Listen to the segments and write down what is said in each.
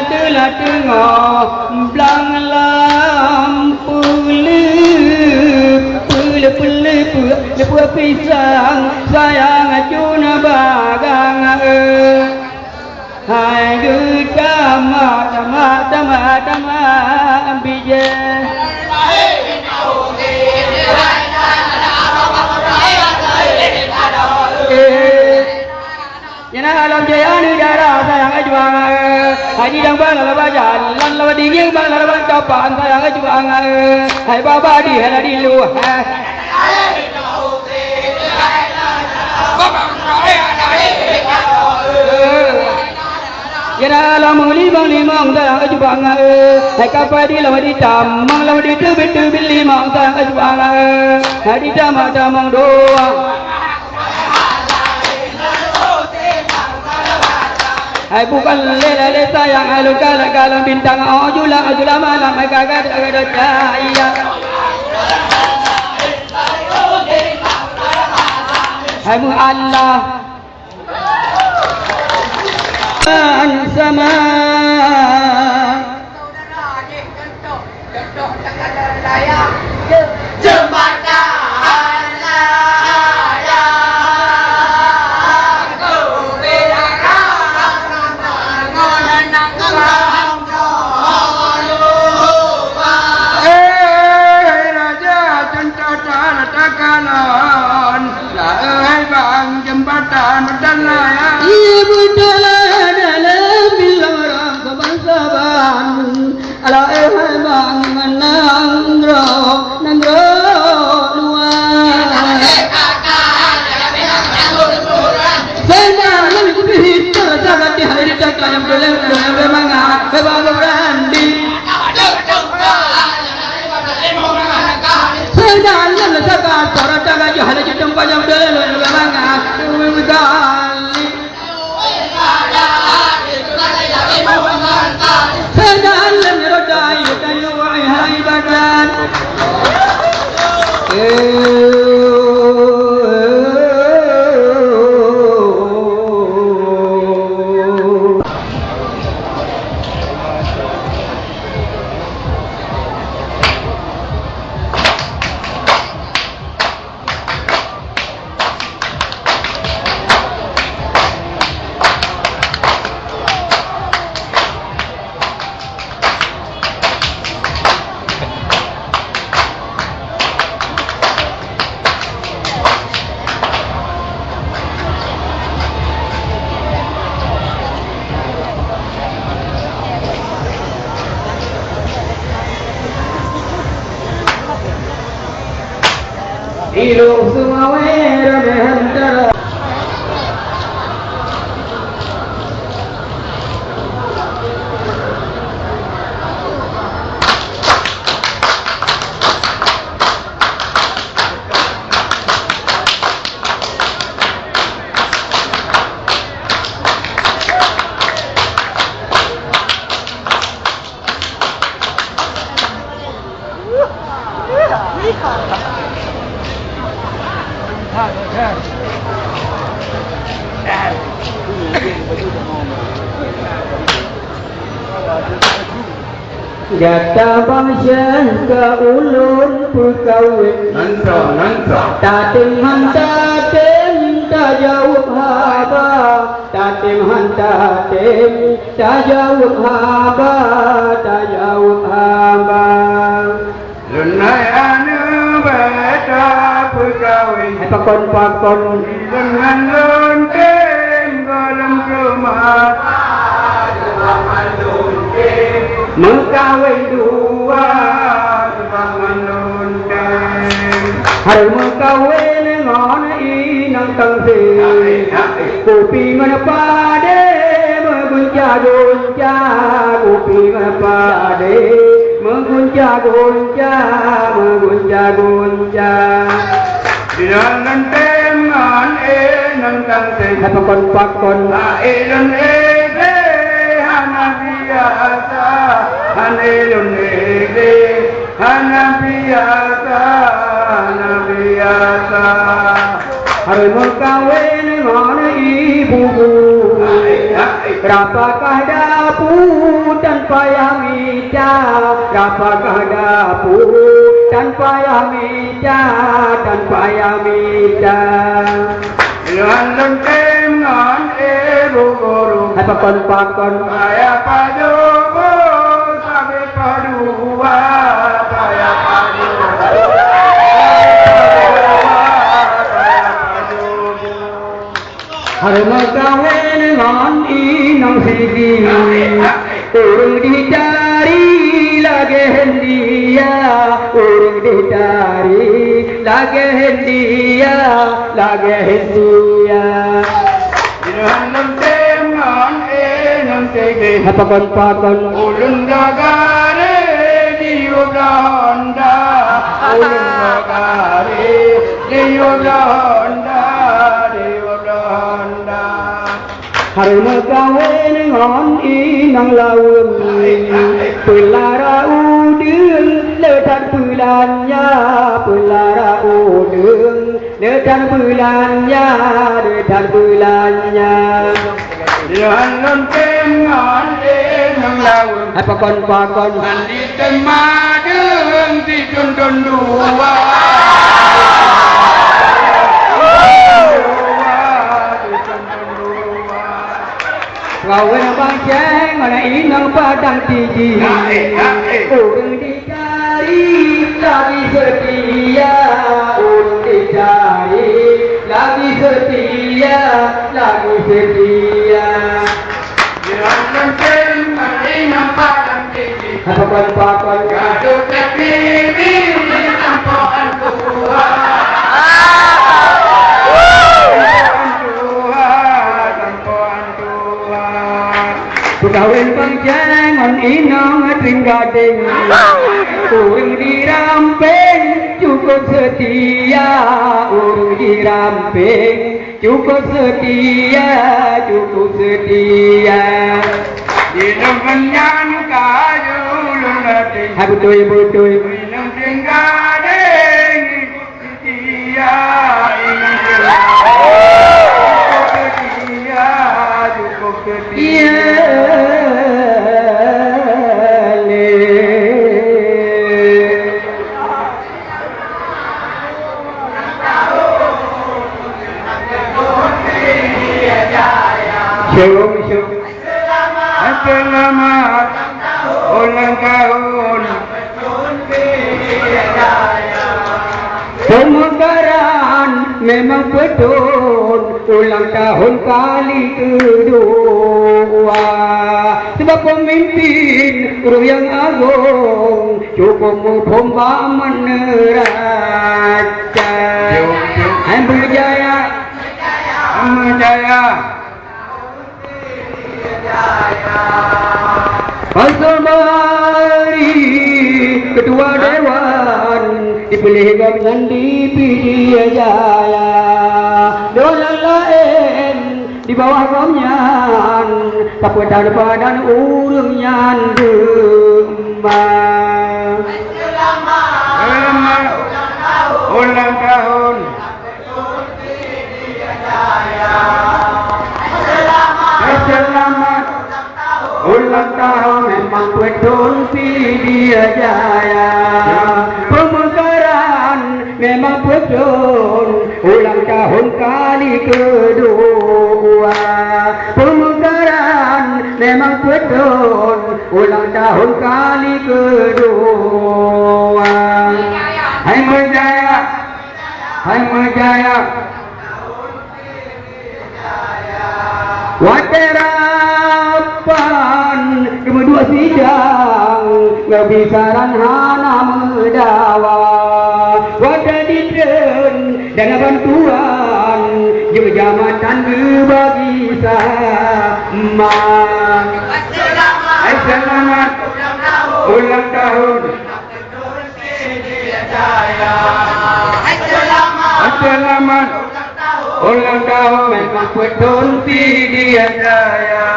telah tengok belang lampu lepu pisang sayang cuna bagang hai tama bija Yana alam jaya ni jara sayang juang haji dang bang la bajan lan la dingin bang la bang kapan sayang juang hai baba di hela di lu Yana alam limang sayang juang hai kapai di la di tamang la di tu limang sayang juang hai di tamang doa Hai bukan lele sayang alun kalang bintang ajula malam hai kagak ada cahaya Hai mu Allah sama Hidup semua merah Jata bangsa ke ulun perkawin Nantra Tatim hantatim tak jauh haba Tatim hantatim tak jauh haba Tak jauh haba Lunai anu beta perkawin Pakon dengan luntim dalam rumah Mengkawin dua bangun lundeng Hari mengkawin ngon inang tangsi Kopi menepade menggunca-gunca Kopi menepade menggunca-gunca Di dalam teman inang tangsi Pakon ilun Hanabiasa Hanelun Hanabiasa Hari mengkawin dengan ibuku Berapakah dapur dan payah mija, rapakah dapu dan payah mija, dan payah mija. Lan tengan guru Hai pakon saya padu sampai padua saya padu Harma kawin ngon inang sigi urung dicari lagi hendia urung dicari lagi hendia lagi hendia Lan tengan segi Hai pakon ulun dagare diublanda ulun dagare diublanda Harma kawin ngon inang laun pelara udeng ledan bulannya pelara udeng ledan bulannya ledan bulannya Lan tengan laun Hai pakon mandi temadeng dicundun dua kawin bangceng mana inang padang tinggi urung dicari lagi setia urung dicari lagi setia lagi setia Lan tengan padang tinggi Hai pakon gaduh terpilih tampokan tua kawin bangceng on inang tring gading urung diramping cukup setia urung diramping cukup setia Dinam menyan kayu lunating Hai betul minum tinggadeng setia cukup setia Selamat ulang tahun Pemekaran memang betul ulang tahun kali kedua sebab pemimpin guru yang agung cukup memomba meneraca berjaya Pasal ketua dewan dipilih dengan dipilih jaya Dewan yang lain di bawah komnyan kepada badan urungnya demam Selamat ulang tahun Selamat ulang tahun memang betul dia jaya pemekaran memang betul ulang tahun kali kedua pemekaran memang betul ulang tahun kali kedua hai berjaya Waterapan kedua sidang ngebisaran hana medawa wadah ditren dana bantuan jematan berbagi sama selamat ulang tahun selamat ulang tahun memang betul dia jaya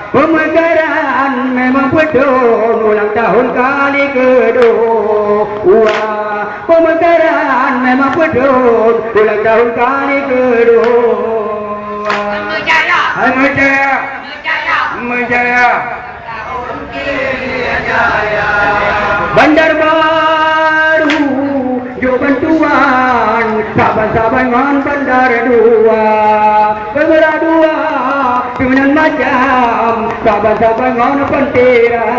pemekaran memang betul ulang tahun kali kedua pemekaran memang betul ulang tahun kali kedua Hai Mejaya Bandar baru jo bantuan saban-saban bandar dua bandar dua pimpinan macam saban-saban pentera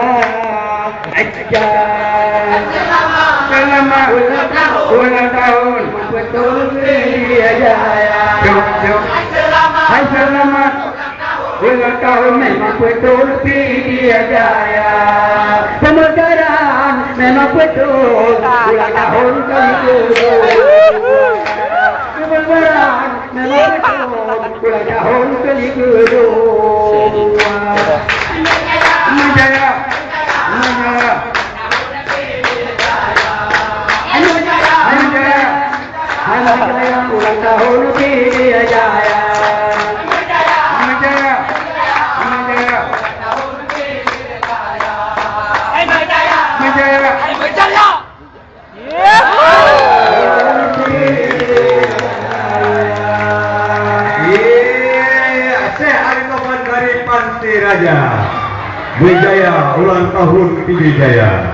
Selamat ulang tahun betul dia jaya hai selamat ulang tahun memang betul dia jaya pemekaran memang betul ulang tahun kali kedua pemekaran memang betul ulang tahun kali kedua Menjaya Menjaya Jaya ulang tahun dia jaya Menjaya Menjaya Menjaya Raja Wijaya ulang tahun Wijaya.